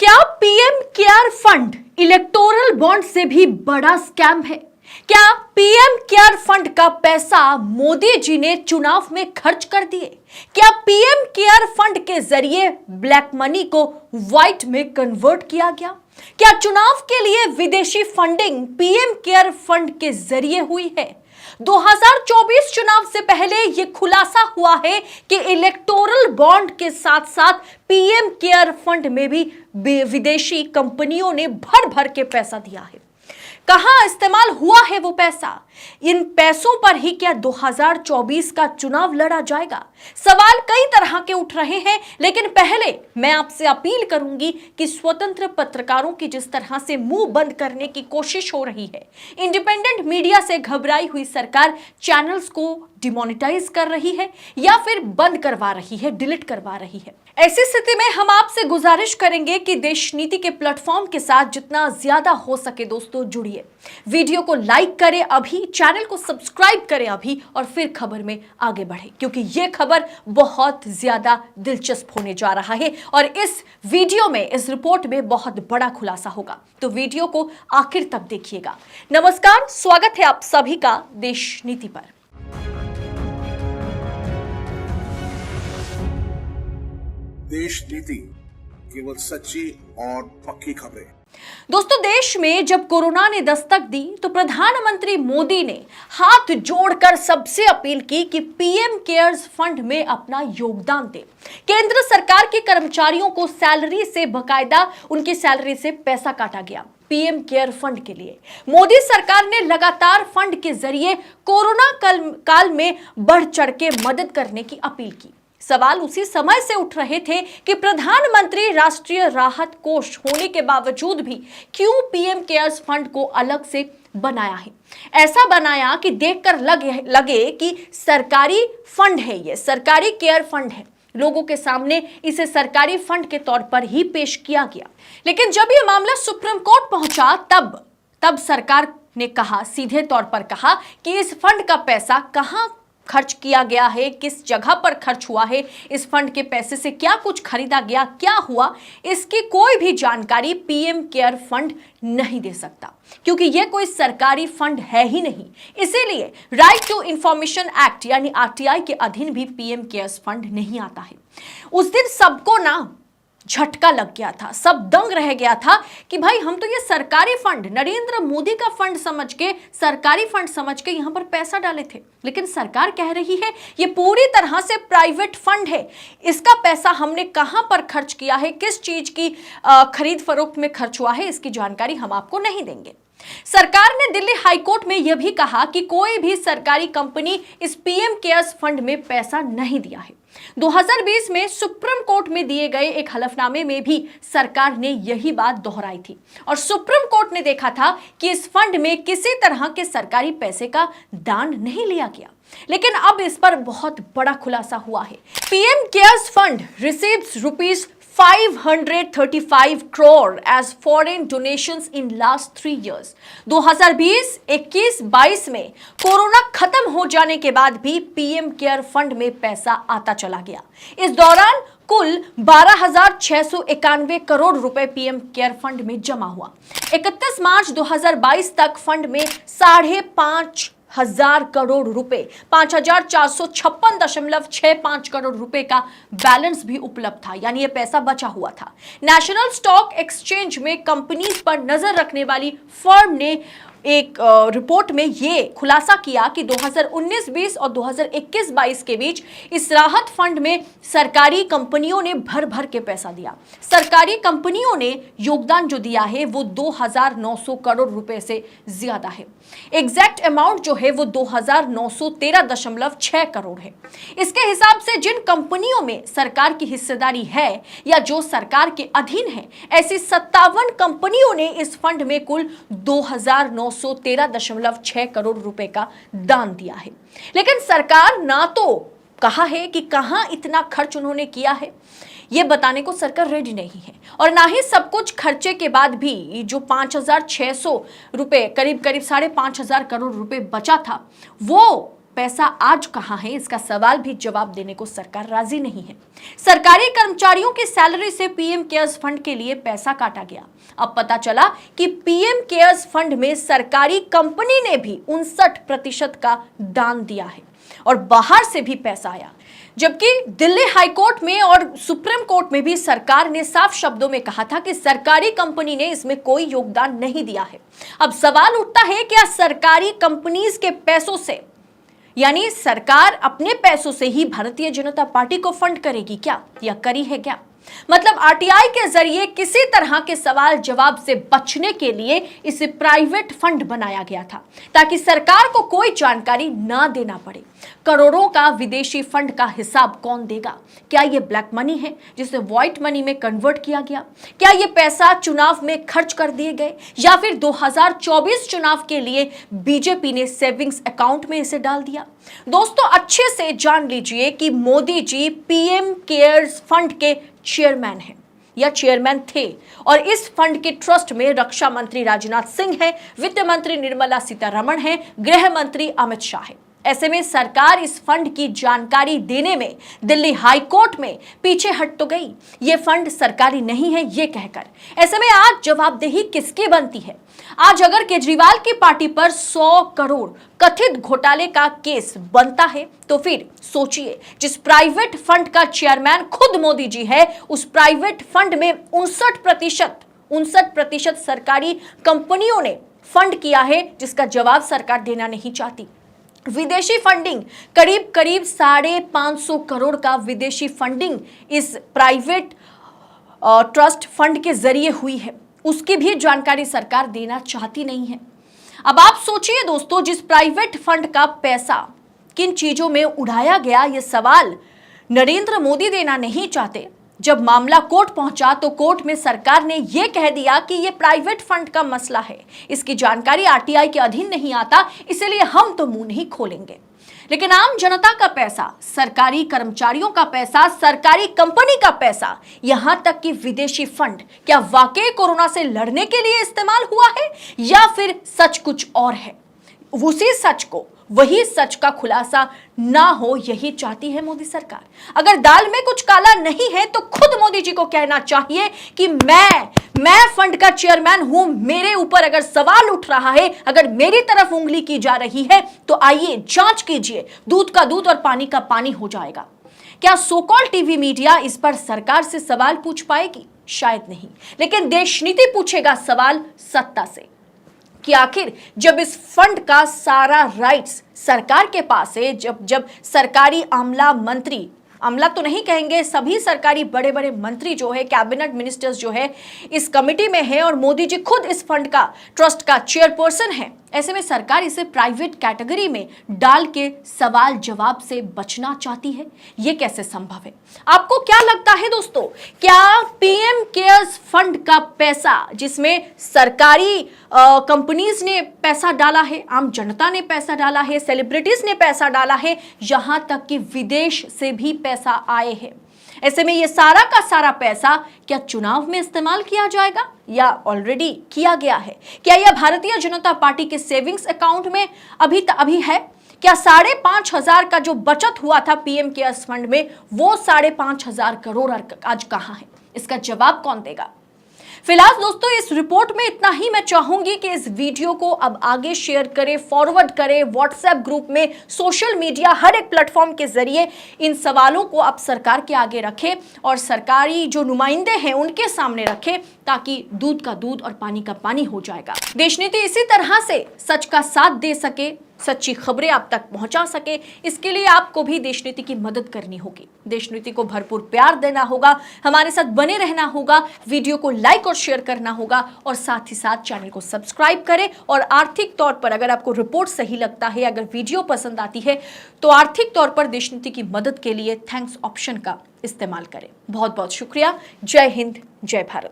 क्या PM care fund electoral bond से भी बड़ा स्कैम है? क्या पीएम केयर फंड का पैसा मोदी जी ने चुनाव में खर्च कर दिए? क्या पीएम केयर फंड के जरिए ब्लैक मनी को व्हाइट में कन्वर्ट किया गया? क्या चुनाव के लिए विदेशी फंडिंग पीएम केयर फंड के जरिए हुई है? 2024 चुनाव से पहले यह खुलासा हुआ है कि इलेक्टोरल बॉन्ड के साथ साथ पीएम केयर फंड में भी विदेशी कंपनियों ने भर भर के पैसा दिया है। कहां इस्तेमाल हुआ है वो पैसा? इन पैसों पर ही क्या 2024 का चुनाव लड़ा जाएगा? सवाल कई तरह के उठ रहे हैं, लेकिन पहले मैं आपसे अपील करूंगी कि स्वतंत्र पत्रकारों की जिस तरह से मुंह बंद करने की कोशिश हो रही है, इंडिपेंडेंट मीडिया से घबराई हुई सरकार चैनल्स को डिमोनेटाइज कर रही है या फिर बंद करवा रही है, डिलीट करवा रही है। ऐसी स्थिति में हम आपसे गुजारिश करेंगे कि देश नीति के प्लेटफॉर्म के साथ जितना ज्यादा हो सके दोस्तों जुड़िए, वीडियो को लाइक करें अभी, चैनल को सब्सक्राइब करें अभी और फिर खबर में आगे बढ़े, क्योंकि यह खबर बहुत ज्यादा दिलचस्प होने जा रहा है और इस वीडियो में, इस रिपोर्ट में बहुत बड़ा खुलासा होगा, तो वीडियो को आखिर तक देखिएगा। नमस्कार, स्वागत है आप सभी का देश नीति पर। देश नीति, केवल सच्ची और पक्की खबरें। दोस्तों, देश में जब कोरोना ने दस्तक दी तो प्रधानमंत्री मोदी ने हाथ जोड़कर सबसे अपील की कि पीएम केयर्स फंड में अपना योगदान दें। केंद्र सरकार के कर्मचारियों को सैलरी से बकायदा उनकी सैलरी से पैसा काटा गया पीएम केयर फंड के लिए। मोदी सरकार ने लगातार फंड के जरिए कोरोना काल में बढ़ चढ़ के मदद करने की अपील की। सवाल उसी समय से उठ रहे थे कि प्रधानमंत्री राष्ट्रीय राहत कोष होने के बावजूद भी क्यों पीएम केयर्स फंड को अलग से बनाया है। ऐसा बनाया कि देखकर लगे कि सरकारी फंड है, ये सरकारी केयर फंड है। लोगों के सामने इसे सरकारी फंड के तौर पर ही पेश किया गया। लेकिन जब यह मामला सुप्रीम कोर्ट पहुंचा तब सरकार ने कहा, सीधे तौर पर कहा कि इस फंड का पैसा कहां खर्च किया गया है, किस जगह पर खर्च हुआ है, इस फंड के पैसे से क्या कुछ खरीदा गया, क्या हुआ, इसकी कोई भी जानकारी पीएम केयर फंड नहीं दे सकता, क्योंकि यह कोई सरकारी फंड है ही नहीं। इसीलिए राइट टू इंफॉर्मेशन एक्ट यानी आरटीआई के अधीन भी पीएम केयर्स फंड नहीं आता है। उस दिन सबको ना झटका लग गया था, सब दंग रह गया था कि भाई हम तो ये सरकारी फंड, नरेंद्र मोदी का फंड समझ के, सरकारी फंड समझ के यहां पर पैसा डाले थे, लेकिन सरकार कह रही है ये पूरी तरह से प्राइवेट फंड है। इसका पैसा हमने कहां पर खर्च किया है, किस चीज की खरीद फरोख्त में खर्च हुआ है, इसकी जानकारी हम आपको नहीं देंगे। सरकार ने दिल्ली हाईकोर्ट में यह भी कहा कि कोई भी सरकारी कंपनी इस पीएम केयर्स फंड में पैसा नहीं दिया है। 2020 में सुप्रीम कोर्ट में दिए गए एक हलफनामे में भी सरकार ने यही बात दोहराई थी और सुप्रीम कोर्ट ने देखा था कि इस फंड में किसी तरह के सरकारी पैसे का दान नहीं लिया गया। लेकिन अब इस पर बहुत बड़ा खुलासा हुआ है। PM cares fund receives rupees 535 crore as foreign donations in last 3 years। 2020, 21, 22 में कोरोना खत्म हो जाने के बाद भी पीएम केयर फंड में पैसा आता चला गया। इस दौरान कुल 12,691 करोड़ रुपए पीएम केयर फंड में जमा हुआ। 31 मार्च 2022 तक फंड में 5,500 करोड़ रुपए, 5,456.65 करोड़ रुपए का बैलेंस भी उपलब्ध था, यानी यह पैसा बचा हुआ था। नेशनल स्टॉक एक्सचेंज में कंपनीज पर नजर रखने वाली फर्म ने एक रिपोर्ट में यह खुलासा किया कि 2019-20 और 2021-22 के बीच इस राहत फंड में सरकारी कंपनियों ने भर भर के पैसा दिया। सरकारी कंपनियों ने योगदान जो दिया है वो 2,900 करोड़ रुपए से ज्यादा है। एग्जैक्ट अमाउंट जो है वो 2,913.6 करोड़ है। इसके हिसाब से जिन कंपनियों में सरकार की हिस्सेदारी है या जो सरकार के अधीन है, ऐसी 57 कंपनियों ने इस फंड में कुल 2,913.6 करोड़ रुपए का दान दिया है। लेकिन सरकार ना तो कहा है कि कहां इतना खर्च उन्होंने किया है, ये बताने को सरकार रेडी नहीं है, और ना ही सब कुछ खर्चे के बाद भी जो 5,600 रुपए, करीब 5,500 करोड़ रुपए बचा था, वो पैसा आज कहां है, इसका सवाल भी जवाब देने को सरकार राजी नहीं है। सरकारी कर्मचारियों की सैलरी से पीएम केयर्स फंड के लिए पैसा काटा गया। अब पता चला कि पीएम केयर्स फंड में सरकारी कंपनी ने भी 59% का दान दिया है और बाहर से भी पैसा आया, जबकि दिल्ली हाईकोर्ट में और सुप्रीम कोर्ट में भी सरकार ने साफ शब्दों में कहा था कि सरकारी कंपनी ने इसमें कोई योगदान नहीं दिया है। अब सवाल उठता है, क्या सरकारी कंपनीज के पैसों से, यानी सरकार अपने पैसों से ही भारतीय जनता पार्टी को फंड करेगी क्या, या करी है क्या? मतलब आरटीआई के जरिए किसी तरह के सवाल जवाब से बचने के लिए इसे प्राइवेट फंड बनाया गया था, ताकि सरकार को कोई जानकारी ना देना पड़े। करोड़ों का विदेशी फंड का हिसाब कौन देगा? क्या यह ब्लैक मनी है जिसे व्हाइट मनी में कन्वर्ट किया गया? क्या यह पैसा चुनाव में खर्च कर दिए गए, या फिर 2024 चुनाव के लिए बीजेपी ने सेविंग्स अकाउंट में इसे डाल दिया? दोस्तों, अच्छे से जान लीजिए कि Modi ji PM cares fund के चेयरमैन हैं या चेयरमैन थे, और इस फंड के ट्रस्ट में रक्षा मंत्री राजनाथ सिंह है, वित्त मंत्री निर्मला सीतारमण है, गृह मंत्री अमित शाह है। ऐसे में सरकार इस फंड की जानकारी देने में दिल्ली हाई कोर्ट में पीछे हट तो गई, ये फंड सरकारी नहीं है ये कहकर। ऐसे में आज जवाबदेही किसकी बनती है? आज अगर केजरीवाल की पार्टी पर 100 करोड़ कथित घोटाले का केस बनता है, तो फिर सोचिए, जिस प्राइवेट फंड का चेयरमैन खुद मोदी जी है, उस प्राइवेट फंड में 59% सरकारी कंपनियों ने फंड किया है, जिसका जवाब सरकार देना नहीं चाहती। विदेशी फंडिंग करीब 550 करोड़ का विदेशी फंडिंग इस प्राइवेट ट्रस्ट फंड के जरिए हुई है, उसकी भी जानकारी सरकार देना चाहती नहीं है। अब आप सोचिए दोस्तों, जिस प्राइवेट फंड का पैसा किन चीजों में उड़ाया गया, यह सवाल नरेंद्र मोदी देना नहीं चाहते। जब मामला कोर्ट पहुंचा तो कोर्ट में सरकार ने यह कह दिया कि यह प्राइवेट फंड का मसला है, इसकी जानकारी आरटीआई के अधीन नहीं आता, इसलिए हम तो मुंह नहीं खोलेंगे। लेकिन आम जनता का पैसा, सरकारी कर्मचारियों का पैसा, सरकारी कंपनी का पैसा, यहां तक कि विदेशी फंड क्या वाकई कोरोना से लड़ने के लिए इस्तेमाल हुआ है, या फिर सच कुछ और है? उसी सच को, वही सच का खुलासा ना हो, यही चाहती है मोदी सरकार। अगर दाल में कुछ काला नहीं है तो खुद मोदी जी को कहना चाहिए कि मैं फंड का चेयरमैन हूं, मेरे ऊपर अगर सवाल उठ रहा है, अगर मेरी तरफ उंगली की जा रही है, तो आइए जांच कीजिए, दूध का दूध और पानी का पानी हो जाएगा। क्या सोकॉल टीवी मीडिया इस पर सरकार से सवाल पूछ पाएगी? शायद नहीं, लेकिन देश नीति पूछेगा सवाल सत्ता से कि आखिर जब इस फंड का सारा राइट्स सरकार के पास है, जब सरकारी आमला तो नहीं कहेंगे, सभी सरकारी बड़े बड़े मंत्री जो है, कैबिनेट मिनिस्टर्स जो है, इस कमेटी में है, और मोदी जी खुद इस फंड का ट्रस्ट का चेयरपर्सन है, ऐसे में सरकार इसे प्राइवेट कैटेगरी में डाल के सवाल जवाब से बचना चाहती है। ये कैसे संभव है? आपको क्या लगता है दोस्तों, क्या पीएम केयर्स फंड का पैसा, जिसमें सरकारी कंपनीज ने पैसा डाला है, आम जनता ने पैसा डाला है, सेलिब्रिटीज ने पैसा डाला है, यहां तक कि विदेश से भी पैसा आए हैं, ऐसे में ये सारा का सारा पैसा क्या चुनाव में इस्तेमाल किया जाएगा, या ऑलरेडी किया गया है? क्या यह भारतीय जनता पार्टी के सेविंग्स अकाउंट में अभी है? क्या 5,500 का जो बचत हुआ था पीएम केयर्स फंड में, वो 5,500 करोड़ आज कहां है? इसका जवाब कौन देगा? फिलहाल दोस्तों, इस रिपोर्ट में इतना ही। मैं चाहूंगी कि इस वीडियो को अब आगे शेयर करें, फॉरवर्ड करें, व्हाट्सएप ग्रुप में, सोशल मीडिया, हर एक प्लेटफॉर्म के जरिए इन सवालों को आप सरकार के आगे रखें और सरकारी जो नुमाइंदे हैं उनके सामने रखें, ताकि दूध का दूध और पानी का पानी हो जाएगा। देशनीति इसी तरह से सच का साथ दे सके, सच्ची खबरें आप तक पहुंचा सके, इसके लिए आपको भी देशनीति की मदद करनी होगी। देशनीति को भरपूर प्यार देना होगा, हमारे साथ बने रहना होगा, वीडियो को लाइक और शेयर करना होगा, और साथ ही साथ चैनल को सब्सक्राइब करें। और आर्थिक तौर पर अगर आपको रिपोर्ट सही लगता है, अगर वीडियो पसंद आती है, तो आर्थिक तौर पर देशनीति की मदद के लिए थैंक्स ऑप्शन का इस्तेमाल करें। बहुत बहुत शुक्रिया। जय हिंद, जय भारत।